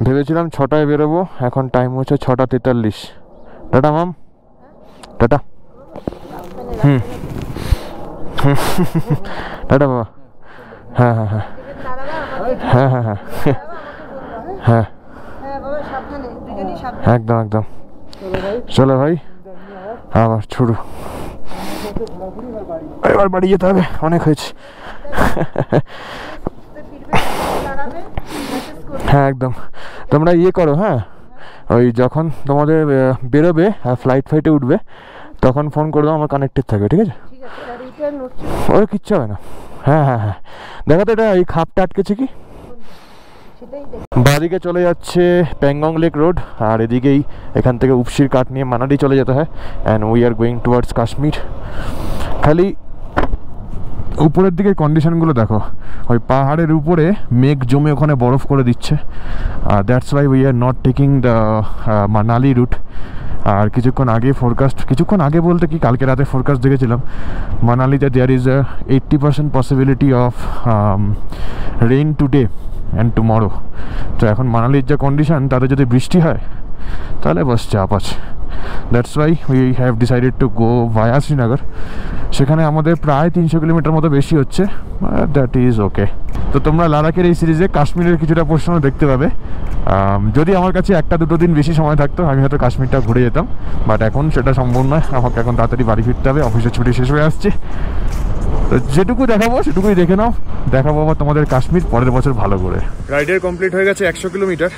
ভেবেছিলাম 6টায় বেরোবো, এখন টাইম হচ্ছে 6টা 43। টাটা মাম, টাটা। টাটা বাবা। হ্যাঁ হ্যাঁ হ্যাঁ হ্যাঁ হ্যাঁ হ্যাঁ হ্যাঁ একদম একদম। চলো ভাই আবার শুরু, এবার বাড়ি যেতে হবে, অনেক হয়েছে। হ্যাঁ একদম, তোমরা ইয়ে করো, হ্যাঁ ওই যখন তোমাদের বেরোবে ফ্লাইটে উঠবে তখন ফোন করে দাও, আমার কানেক্টেড থাকবে, ঠিক আছে? ওর কিচ্ছু হবে না। হ্যাঁ হ্যাঁ হ্যাঁ, দেখো তো এটা এই খাপটা আটকেছে কি। বাঁদিকে চলে যাচ্ছে প্যাংগং লেক রোড, আর এদিকেই এখান থেকে উপসির কাঠ নিয়ে মানালি চলে যেতে হয়, and we are going towards Kashmir. খালি উপরের দিকে কন্ডিশনগুলো দেখো, ওই পাহাড়ের উপরে মেঘ জমে ওখানে বরফ করে দিচ্ছে, that's why we are not taking the Manali route. আর কিছুক্ষণ আগে ফোরকাস্ট, কিছুক্ষণ আগে বলতে কি কালকে রাতে ফোরকাস্ট দেখেছিলাম, মানালিতে there is 80% possibility of rain today and tomorrow. তো এখন মানালির যে কন্ডিশন, তাতে যদি বৃষ্টি হয় তাহলে বাস চাপ আছে। That's why we have decided to go via Srinagar. সেখানে আমাদের প্রায় 300 কিলোমিটার মতো বেশি হচ্ছে, দ্যাট ইজ ওকে। তো তোমরা লাদাখের এই সিরিজে কাশ্মীরের কিছুটা পোর্শন দেখতে পাবে। যদি আমার কাছে 1-2 দিন বেশি সময় থাকতো আমি হয়তো কাশ্মীরটা ঘুরে যেতাম, বাট এখন সেটা সম্ভব নয়। আমাকে এখন তাড়াতাড়ি বাড়ি ফিরতে হবে, অফিসের ছুটি শেষ হয়ে আসছে। তো যেটুকু দেখাবো সেটুকুই দেখে নাও, দেখাবো আবার তোমাদের কাশ্মীর পরের বছর ভালো করে। রাইডের কমপ্লিট হয়ে গেছে 100 কিলোমিটার,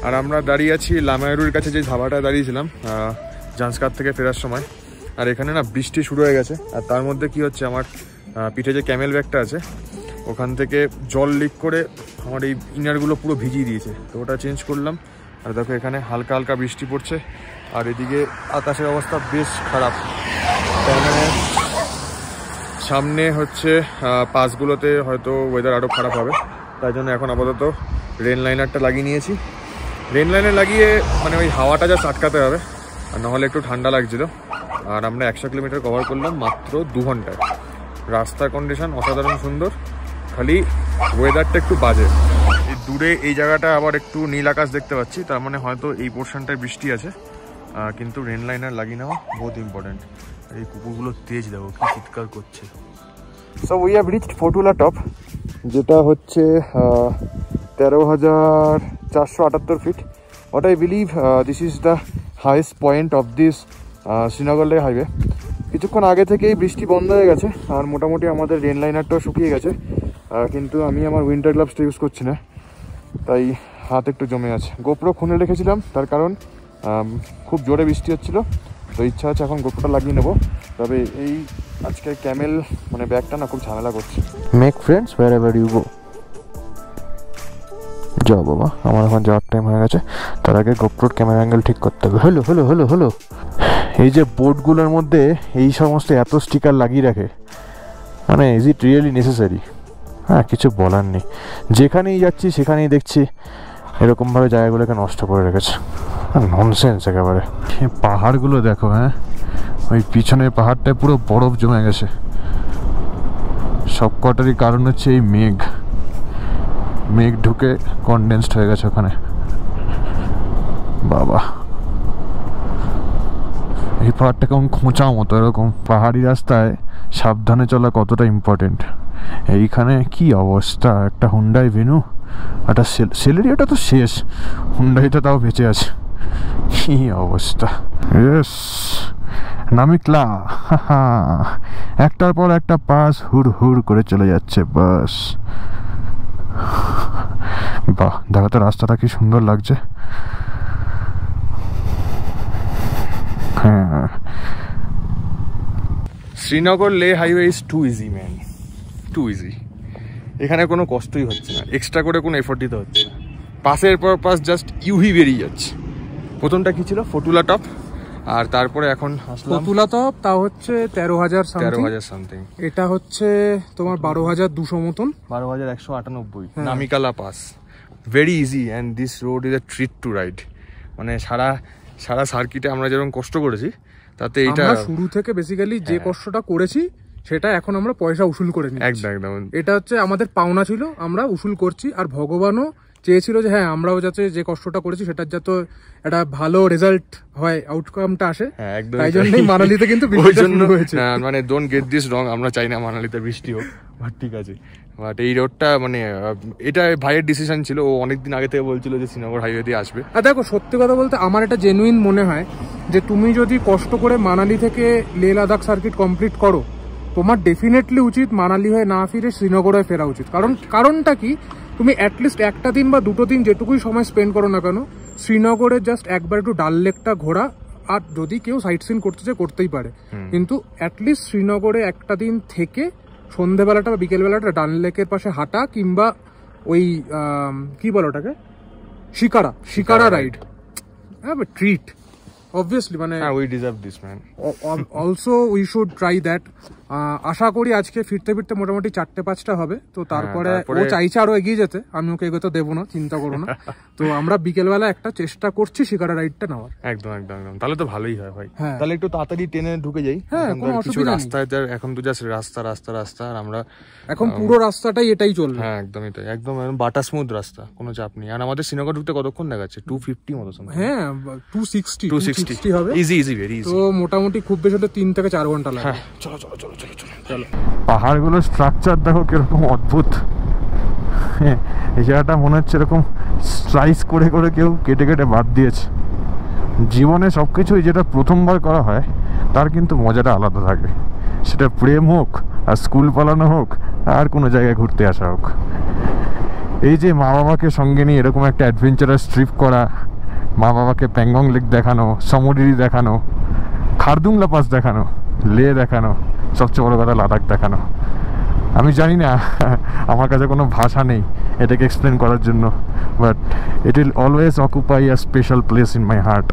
আর আমরা দাঁড়িয়ে আছি লামায়ুরের কাছে, যে ধাবাটা দাঁড়িয়েছিলাম জান্সকার থেকে ফেরার সময়। আর এখানে না বৃষ্টি শুরু হয়ে গেছে, আর তার মধ্যে কি হচ্ছে, আমার পিঠে যে ক্যামেল ব্যাগটা আছে ওখান থেকে জল লিক করে আমার এই ইনারগুলো পুরো ভিজিয়ে দিয়েছে, তো ওটা চেঞ্জ করলাম। আর দেখো এখানে হালকা হালকা বৃষ্টি পড়ছে, আর এদিকে আকাশের অবস্থা বেশ খারাপ। তার মানে সামনে হচ্ছে পাসগুলোতে হয়তো ওয়েদার আরও খারাপ হবে, তাই জন্য এখন আপাতত রেন লাইনারটা লাগিয়ে নিয়েছি। রেন লাইনার লাগিয়ে মানে ওই হাওয়াটা জাস্ট আটকাতে হবে, আর নাহলে একটু ঠান্ডা লাগছিল। আর আমরা 100 কিলোমিটার কভার করলাম মাত্র 2 ঘন্টায়। রাস্তার কন্ডিশন অসাধারণ সুন্দর, খালি ওয়েদারটা একটু বাজে। এই দূরে এই জায়গাটা আবার একটু নীল আকাশ দেখতে পাচ্ছি, তার মানে হয়তো এই পোর্শনটায় বৃষ্টি আছে, কিন্তু রেন লাইনার লাগিয়ে নেওয়া বহুত ইম্পর্টেন্ট। এই কুকুরগুলো তেজ দেখো কি চিৎকার করছে। So we have reached Fotula top, যেটা হচ্ছে 13,478 feet. What I believe this is the highest point of this Srinagar Leh highway. কিছুক্ষণ আগে থেকেই বৃষ্টি বন্ধ হয়ে গেছে, আর মোটামুটি আমাদের রেন লাইনারটাও শুকিয়ে গেছে, কিন্তু আমি আমার উইন্টার গ্লাভসটা ইউজ করছি না, তাই হাত একটু জমে আছে। গোপ্রো খুলে রেখেছিলাম, তার কারণ খুব জোরে বৃষ্টি হচ্ছিলো, তো ইচ্ছা আছে এখন গোপ্রোটা লাগিয়ে নেবো। তবে এই আজকে ক্যামেল মানে ব্যাগটা না খুব ঝামেলা করছে। Make friends wherever you go. যাও বাবা, আমার এখন যাওয়ার টাইম হয়ে গেছে, তার আগে গোপ্রোর ক্যামেরা অ্যাঙ্গেল ঠিক করতে হবে। হলো হলো হলো হলো। এই যে বোর্ডগুলোর মধ্যে এই সমস্ত এত স্টিকার লাগিয়ে রাখে, মানে ইজ ইট রিয়েলি নেসেসারি? হ্যাঁ, কিছু বলার নেই। যেখানেই যাচ্ছি সেখানেই দেখছি এরকমভাবে জায়গাগুলোকে নষ্ট করে রেখেছে, ননসেন্স একেবারে। পাহাড়গুলো দেখো, হ্যাঁ ওই পিছনের পাহাড়টায় পুরো বরফ জমে গেছে। সব কটারই কারণ হচ্ছে এই মেঘ ঢুকে কনডেন্সড হয়ে গেছে ওখানে। বাবা, এই পাহাড়টা কেমন খোঁচা মতো, এরকম পাহাড়ি রাস্তায় সাবধানে চলা কতটা ইম্পর্টেন্ট। এইখানে কি অবস্থা, একটা হুন্ডাই ভেনু, একটা সেলেরিয়াটা তো শেষ, হুন্ডাইটা তাও বেঁচে আছে। কি অবস্থা। ইয়েস, নামিকলা, একটার পর একটা পাস হুড় হুড় করে চলে যাচ্ছে বাস। বাহ, দেখো তো রাস্তাটা কি সুন্দর লাগছে। হ্যাঁ, Srinagar Leh highway is too easy man, too easy. এখানে কোনো কষ্টই হচ্ছে না, এক্সট্রা করে কোনো এফোর্ট দিতে হচ্ছে না। পাসের পর পাস জাস্ট ইউহি বেরিয়ে যাচ্ছে। প্রথমটা কি ছিল? ফতুলা টপ, আর তারপরে এখন ফতুলা টপ, তা হচ্ছে 13,000 সামথিং। এটা হচ্ছে তোমার 12,200 মতন, 12,198। Namikala pass, very easy, and this road is a treat to ride. মানে সারা সার্কিটে আমরা যেরকম কষ্ট করেছি, তাতে এটা শুরু থেকে বেসিক্যালি যে কষ্টটা করেছি সেটা এখন আমরা পয়সা উসুল করে নিই। একদম। এটা হচ্ছে আমাদের পাওনা ছিল, আমরা উসুল করছি, আর ভগবানও চেয়েছিল যে হ্যাঁ আমরাও যাতে যে কষ্টটা করেছি সেটার যাতে একটা ভালো রেজাল্ট হয়, আউটকামটা আসে, তাই জন্যই মানালিতে কিন্তু বৃষ্টিটা শুরু হয়েছে। মানে ডোন্ট গেট দিস রং, আমরা চাই না মানালিতে বৃষ্টি হোক, বাট ঠিক আছে। বাট এই রোডটা মানে এটা ভাইয়ের ডিসিশন ছিল, ও অনেকদিন আগে থেকে বলছিল যে শ্রীনগর হাইওয়ে দিয়ে আসবে। আর দেখো সত্যি কথা বলতে আমার এটা জেনুইন মনে হয় যে তুমি যদি কষ্ট করে মানালি থেকে লে লাদাখ সার্কিট কমপ্লিট করো, তোমার ডেফিনেটলি উচিত মানালি হয়ে না ফিরে শ্রীনগর হয়ে ফেরা উচিত। কারণটা কি, তুমি অ্যাটলিস্ট একটা দিন বা দুটো দিন যেটুকুই সময় স্পেন্ড করো না কেন, শ্রীনগরে জাস্ট একবার একটু ডাল লেকটা ঘোরা, আর যদি কেউ সাইট সিন করতে চায় করতেই পারে, কিন্তু অ্যাটলিস্ট শ্রীনগরে একটা দিন থেকে সন্ধ্যেবেলাটা বা বিকেলবেলাটা ডাল লেকের পাশে হাঁটা, কিংবা ওই কি বলো ওটাকে, শিকারা রাইড, হ্যাঁ ট্রিট obviously, মানে we deserve this, man. Also we should try that. আশা করি আজকে ফিরতে ফিরতে মোটামুটি 4-5টা হবে, তো তারপরে ও চাইছে আরো এগিয়ে যেতে, আমি ওকে এগোতে দেবো না, চিন্তা করো না। তো আমরা বিকেলবেলা একটা চেষ্টা করছি শিকারা রাইডটা নেওয়ার। একদম একদম একদম, তাহলে তো ভালোই হয় ভাই। তাহলে একটু তাড়াতাড়ি ট্রেনে ঢুকে যাই। হ্যাঁ, কোনো অসুবিধা নেই। রাস্তায় এখন তো জাস্ট রাস্তা, আর আমরা এখন পুরো রাস্তাটাই এটাই চলবে। হ্যাঁ একদমই তাই, একদম বাটা স্মুথ রাস্তা, কোনো চাপ নেই। আর আমাদের শ্রীনগর ঢুকতে কতক্ষণ দেখাচ্ছে? 250 মতো সময়। হ্যাঁ 260 হবে। Easy very easy. তো মোটামুটি খুব বেশি হলে 3 থেকে 4 ঘন্টা লাগে। চলো চলো চলো চলো চলো চলো। পাহাড়গুলোর স্ট্রাকচার দেখো কিরকম অদ্ভুত। এই জায়গাটা মনে হচ্ছে এরকম স্লাইস করে করে কেউ কেটে কেটে বাদ দিয়েছে। জীবনে সবকিছুই যেটা প্রথমবার করা হয় তার কিন্তু মজাটা আলাদা থাকে, সেটা প্রেম হোক, আর স্কুল পালানো হোক, আর কোনো জায়গায় ঘুরতে আসা হোক। এই যে মা বাবাকে সঙ্গে নিয়ে এরকম একটা অ্যাডভেঞ্চারাস ট্রিপ করা, মা বাবাকে প্যাংগং লেক দেখানো, সমুদ্রি দেখানো, খারদুংলা পাস দেখানো, লে দেখানো, সবচেয়ে বড় কথা লাদাখ দেখানো। আমি জানি না, আমার কাছে কোনো ভাষা নেই এটাকে এক্সপ্লেন করার জন্য, but it will always occupy a special place in my heart.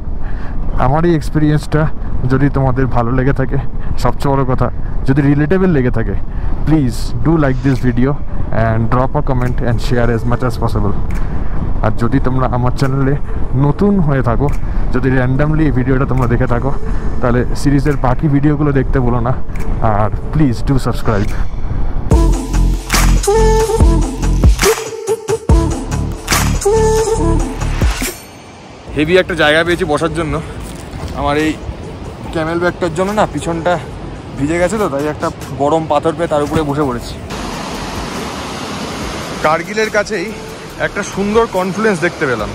আমার এই এক্সপিরিয়েন্সটা যদি তোমাদের ভালো লেগে থাকে, সবচেয়ে বড় কথা যদি রিলেটেবল লেগে থাকে, please do like this video and drop a comment and share as much as possible. আর যদি তোমরা আমার চ্যানেলে নতুন হয়ে থাকো, যদি র্যান্ডামলি এই ভিডিওটা তোমরা দেখে থাকো, তাহলে সিরিজের বাকি ভিডিওগুলো দেখতে বলো না, আর প্লিজ ডু সাবস্ক্রাইব। হেভি একটা জায়গা পেয়েছি বসার জন্য। আমার এই ক্যামেল ব্যাগটার জন্য না পিছনটা ভিজে গেছে, তো তাই একটা গরম পাথর পেয়ে তার উপরে বসে পড়েছি। কার্গিলের কাছেই একটা সুন্দর কনফ্লুয়েন্স দেখতে পেলাম।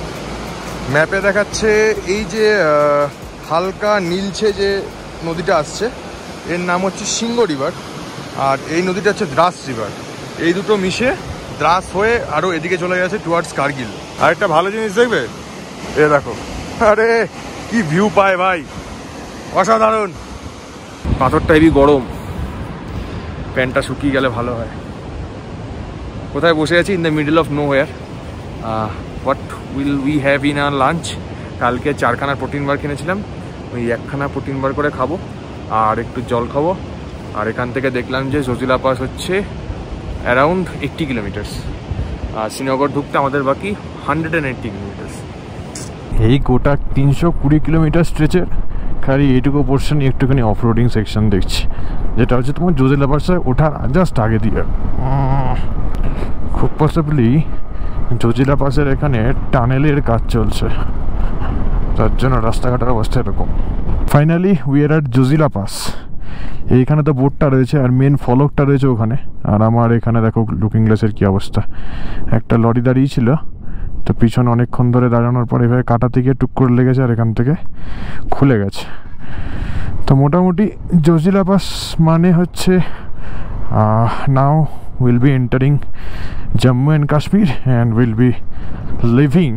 ম্যাপে দেখাচ্ছে এই যে হালকা নীলছে যে নদীটা আসছে, এর নাম হচ্ছে সিংহ রিভার, আর এই নদীটা হচ্ছে দ্রাস রিভার। এই দুটো মিশে দ্রাস হয়ে আরও এদিকে চলে গেছে টুয়ার্ডস কার্গিল। আর একটা ভালো জিনিস দেখবে, এ দেখো, আরে কি ভিউ পায় ভাই, অসাধারণ। পাথরটা হেবি গরম, প্যান্টটা শুকিয়ে গেলে ভালো হয়। কোথায় বসে আছি? In the middle of nowhere. What will we have in our lunch? কালকে 4খানা প্রোটিন বার কিনেছিলাম, ওই 1খানা প্রোটিন বার করে খাবো, আর একটু জল খাবো। আর এখান থেকে দেখলাম যে জজিলা পাস হচ্ছে অ্যারাউন্ড 80 কিলোমিটার্স, আর শ্রীনগর ঢুকতে আমাদের বাকি 180 কিলোমিটার্স। এই গোটা 320 কিলোমিটার স্ট্রেচের খালি এইটুকু পোর্শন একটুখানি অফ রোডিং সেকশন দেখছি, যেটা হচ্ছে তোমার জজিলা পাসে ওঠার জাস্ট আগে দিয়ে। খুব পসিবলি জজিলা পাসের এখানে টানেলের কাজ চলছে, তার জন্য রাস্তাঘাটের অবস্থা এরকম। Finally we are at Zojila pass. এইখানে তো বোর্ডটা রয়েছে আর মেন ফলকটা রয়েছে ওখানে, আর আমার এখানে দেখো লুকিং গ্লাসের কী অবস্থা। একটা লরি দাঁড়িয়ে ছিল, তো পিছনে অনেকক্ষণ ধরে দাঁড়ানোর পর এভাবে কাটাতে গিয়ে টুক করে লেগেছে, আর এখান থেকে খুলে গেছে। তো মোটামুটি জজিলা পাস মানে হচ্ছে now will be entering Jammu and Kashmir and will be living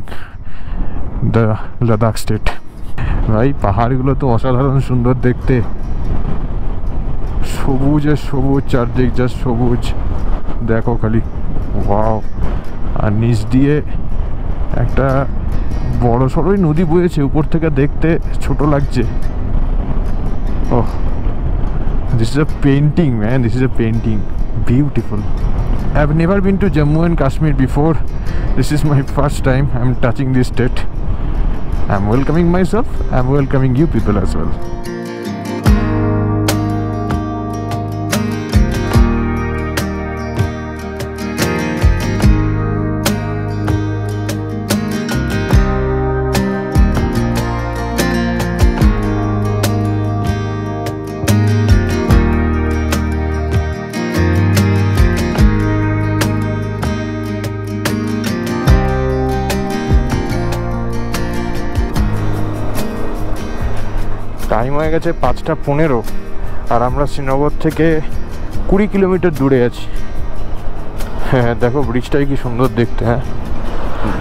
the Ladakh state. ভাই পাহাড়গুলো তো অসাধারণ সুন্দর দেখতে, সবুজে সবুজ, চারদিক জাস্ট সবুজ, দেখো খালি ওয়াও। আর নিচ দিয়ে একটা বড় সড়োই নদী বয়েছে, উপর থেকে দেখতে ছোট লাগছে। Oh, this is a painting man, this is a painting, beautiful. I have never been to Jammu and Kashmir before. This is my first time I am touching this state. I am welcoming myself, I am welcoming you people as well. Time হয়ে গেছে 5:15 আর আমরা শ্রীনগর থেকে 20 kilometre দূরে আছি। হ্যাঁ দেখো ব্রিজটাই কি সুন্দর দেখতে। হ্যাঁ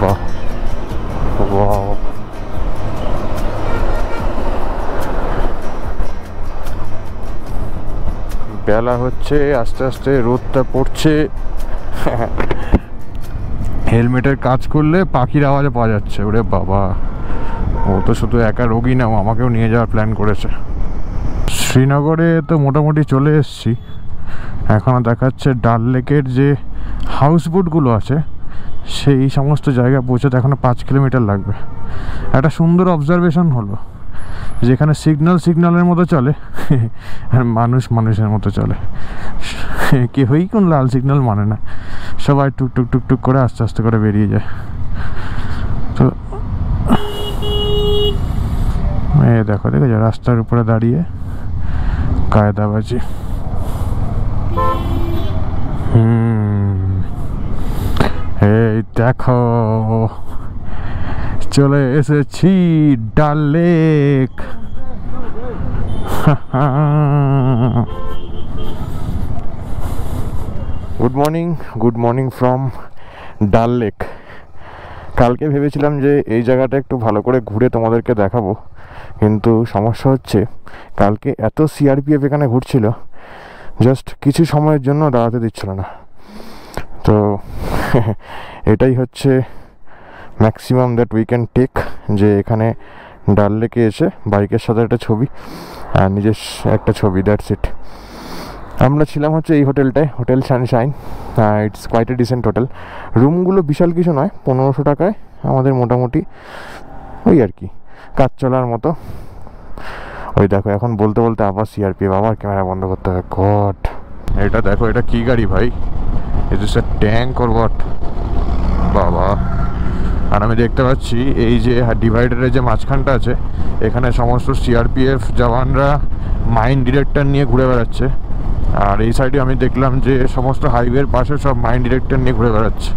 বাহ বাহ, বেলা হচ্ছে, আস্তে আস্তে রোদটা পড়ছে। হেলমেটের কাজ করলে পাখির আওয়াজে পাওয়া যাচ্ছে। ওরে বাবা, ও তো শুধু একা রোগী না, আমাকেও নিয়ে যাওয়ার প্ল্যান করেছে। শ্রীনগরে তো মোটামুটি চলে এসেছি। এখনও দেখাচ্ছে ডাল লেকের যে হাউস বোটগুলো আছে সেই সমস্ত জায়গা পৌঁছাতে এখনও 5 কিলোমিটার লাগবে। একটা সুন্দর অবজারভেশন হলো, যেখানে সিগন্যালের মতো চলে আর মানুষের মতো চলে। কেউই কোন লাল সিগন্যাল মানে না, সবাই টুকটুক টুকটুক করে আস্তে আস্তে করে বেরিয়ে যায়। তো দেখো রাস্তার উপরে দাঁড়িয়ে কায়দাবাজি। এই দেখো চলে এসেছি ডাল লেক। গুড মর্নিং ফ্রম ডাল লেক। কালকে ভেবেছিলাম যে এই জায়গাটা একটু ভালো করে ঘুরে তোমাদেরকে দেখাবো, কিন্তু সমস্যা হচ্ছে কালকে এত সিআরপিএফ এখানে ঘুরছিল, জাস্ট কিছু সময়ের জন্য দাঁড়াতে দিচ্ছিল না। তো এটাই হচ্ছে maximum that we can take, যে এখানে ডাল লেকে এসে বাইকের সাথে একটা ছবি আর নিজের একটা ছবি, দ্যাটস ইট। আমরা ছিলাম হচ্ছে এই হোটেলটায়, hotel Sunshine. It's quite a decent hotel. রুমগুলো বিশাল কিছু নয়, 1500 টাকায় আমাদের মোটামুটি ওই আর কি কাজ চলার মতো। ওই দেখো এখন বলতে বলতে আবার সিআরপিএফ, আবার ক্যামেরা বন্ধ করতে হবে। গড, এটা দেখো, এটা কি গাড়ি ভাই? এটা ট্যাঙ্ক অর হোয়াট? বাবা। আর আমি দেখতে পাচ্ছি এই যে ডিভাইডারের যে মাঝখানটা আছে, এখানে সমস্ত সিআরপিএফ জওয়ানরা মাইন ডিটেক্টর নিয়ে ঘুরে বেড়াচ্ছে। আর এই সাইডে আমি দেখলাম যে সমস্ত হাইওয়ের পাশে সব মাইন ডিটেক্টর নিয়ে ঘুরে বেড়াচ্ছে।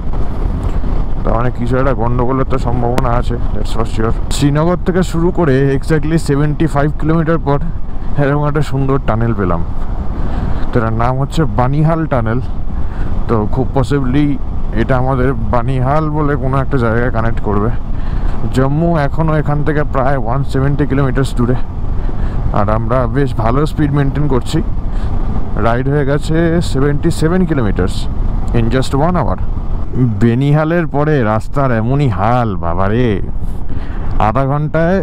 তার মানে কিছু একটা গন্ডগোলের তো সম্ভাবনা আছে, দ্যাটস ফর শিওর। শ্রীনগর থেকে শুরু করে এক্স্যাক্টলি 75 কিলোমিটার পর এরকম একটা সুন্দর টানেল পেলাম। তো এটার নাম হচ্ছে বানিহাল টানেল। তো খুব পসিবলি এটা আমাদের বানিহাল বলে কোনো একটা জায়গায় কানেক্ট করবে। জম্মু এখনও এখান থেকে প্রায় 170 কিলোমিটার দূরে, আর আমরা বেশ ভালো স্পিড মেনটেন করছি। রাইড হয়ে গেছে 77 কিলোমিটার্স ইন জাস্ট 1 আওয়ার। বেনিহালের পরে রাস্তার এমনই হাল বাবারে, আধা ঘন্টায়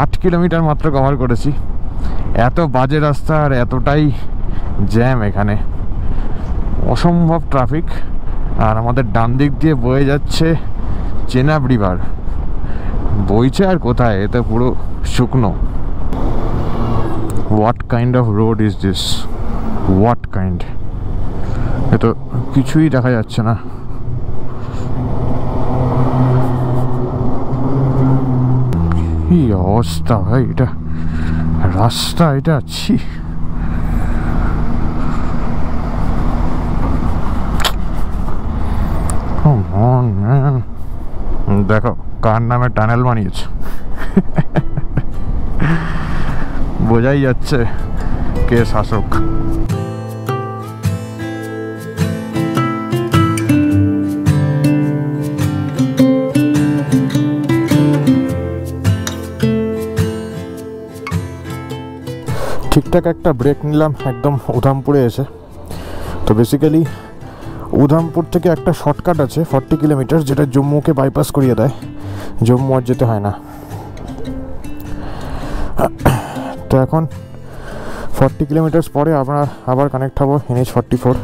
8 কিলোমিটার মাত্র কভার করেছি। এত বাজে রাস্তা আর এতটাই জ্যাম এখানে, অসম্ভব ট্রাফিক। আর আমাদের ডান দিক দিয়ে বয়ে যাচ্ছে চেনাব রিভার। বইছে আর কোথায়, এতে পুরো শুকনো। What kind of road is this? What kind? এ তো কিছুই দেখা যাচ্ছে না। কি অবস্থা ভাই, এটা রাস্তা, এটা ছি। দেখো কার নামে টানেল বানিয়েছে, বোঝাই যাচ্ছে কে শাসক। ঠিকঠাক একটা ব্রেক নিলাম একদম উধামপুরে এসে। তো বেসিক্যালি উধামপুর থেকে একটা শর্টকাট আছে 40 কিলোমিটার, যেটা জম্মুকে বাইপাস করিয়ে দেয়, জম্মু আর যেতে হয় না। তো এখন 40 কিলোমিটার্স পরে আমরা আবার কানেক্ট হবো NH 44।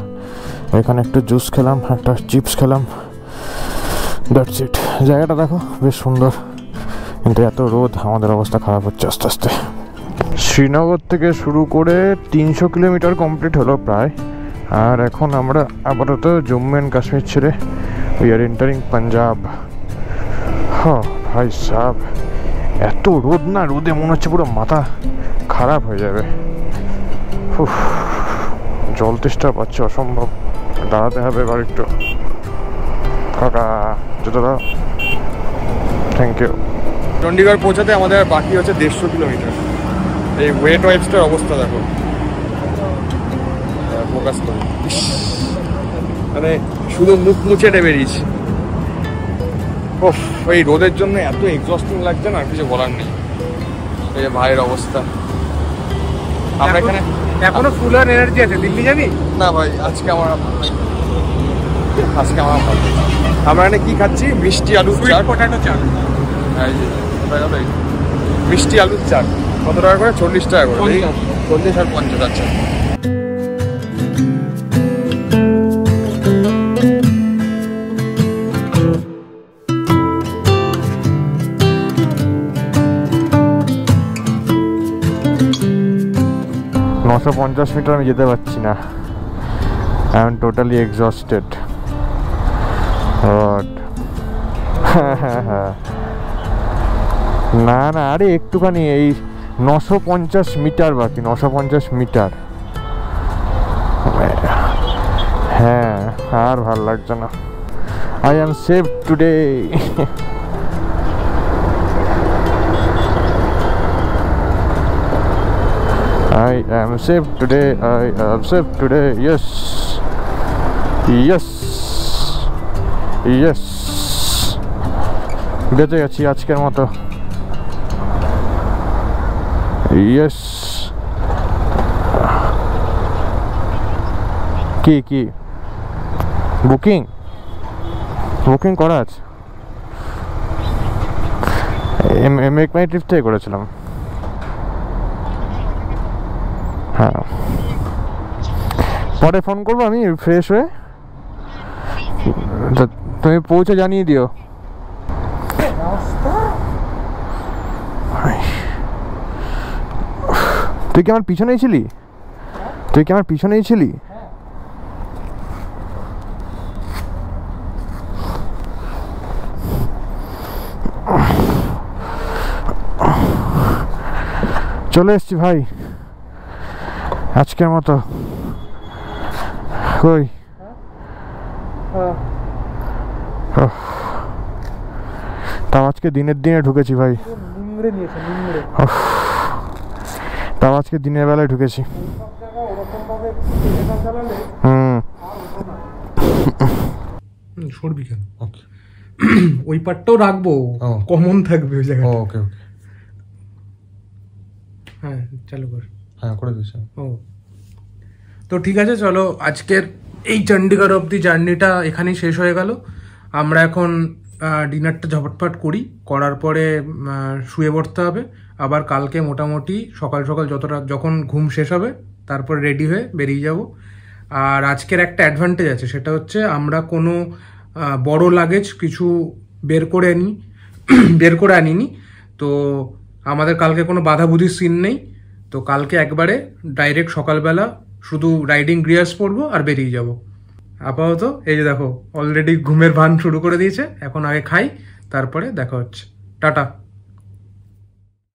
এখানে একটু জুস খেলাম, একটা চিপস খেলাম, দ্যাটস ইট। জায়গাটা দেখো বেশ সুন্দর, কিন্তু এত রোদ আমাদের অবস্থা খারাপ হচ্ছে আস্তে আস্তে। শ্রীনগর থেকে শুরু করে 300 কিলোমিটার কমপ্লিট হলো প্রায়। আর এখন আমরা আপাতত জম্মু অ্যান্ড কাশ্মীর ছেড়ে উই আর এন্টারিং পাঞ্জাব। ভাই সাহেব, এত রোদ না, রোদে মনে হচ্ছে পুরো মাথা খারাপ হয়ে যাবে। জল তেষ্টা পাচ্ছে অসম্ভব, দাঁড়াতে হবে এবার একটু। কাকা যেতে দাও, থ্যাংক ইউ। চণ্ডীগড় পৌঁছাতে আমাদের বাকি হচ্ছে 150 কিলোমিটার। এই ওয়েট ওয়াইপসটার অবস্থা দেখো, ফোকাস করে, মানে শুধু মুখ মুছে বেরিয়েছে। ওফ, এই রোদের জন্য এত এক্সস্টিং লাগছে না, কিছু বলার নেই। এই যে ভাইয়ের অবস্থা, আমরা এখানে এখনো ফুল আর এনার্জি আছে। দিল্লি যাবি না ভাই? আজকে আমার আমরা এখানে কি খাচ্ছি? মিষ্টি আলুর চাট, পটাটো চাট। এই যে মিষ্টি আলুর চাট কত টাকা করে? 40 টাকা করে। 40 আর 50। আচ্ছা, নশো 50 মিটার আমি যেতে পারছি না। I am totally exhausted. না না, আরে একটুখানি, এই 950 মিটার বাকি, 950 মিটার। হ্যাঁ, আর ভাল লাগছে না। I am save today. I am safe today, I am safe today, yes, yes, yes, বেঁচে গেছি আজকের মতো, yes। কি কি বুকিং করা আছে? মেক মাই ট্রিপ থেকে করেছিলাম। হ্যাঁ, পরে ফোন করবো আমি ফ্রেশ হয়ে, তুমি পৌঁছে জানিয়ে দিও। তুই কি আমার পিছনেই ছিলি? চলে এসছি ভাই আজকের মতো। কই তাও আজকে দিনে ঢুকেছি ভাই, তাও আজকে দিনের বেলায় ঢুকেছি। সরবি কেন? ওই পার্টটাও রাখবো, কমন থাকবে ওই জায়গাটা। ওকে ওকে, হ্যাঁ চালু কর। হ্যাঁ করে দিয়েছি। ও তো ঠিক আছে, চলো আজকের এই চণ্ডীগড় অবধি জার্নিটা এখানেই শেষ হয়ে গেল। আমরা এখন ডিনারটা ঝটপট করার পরে শুয়ে পড়তে হবে। আবার কালকে মোটামুটি সকাল সকাল যখন ঘুম শেষ হবে তারপর রেডি হয়ে বেরিয়ে যাব। আর আজকের একটা অ্যাডভান্টেজ আছে, সেটা হচ্ছে আমরা কোনো বড় লাগেজ কিছু বের করে আনিনি। তো আমাদের কালকে কোনো বাধাবুধির সিন নেই। তো কালকে একবারে ডাইরেক্ট সকালবেলা শুধু রাইডিং গিয়ার্স পরবো আর বেরিয়ে যাব। আপাতত এই যে দেখো অলরেডি ঘুমের ভান শুরু করে দিয়েছে। এখন আগে খাই, তারপরে দেখা হচ্ছে। টাটা।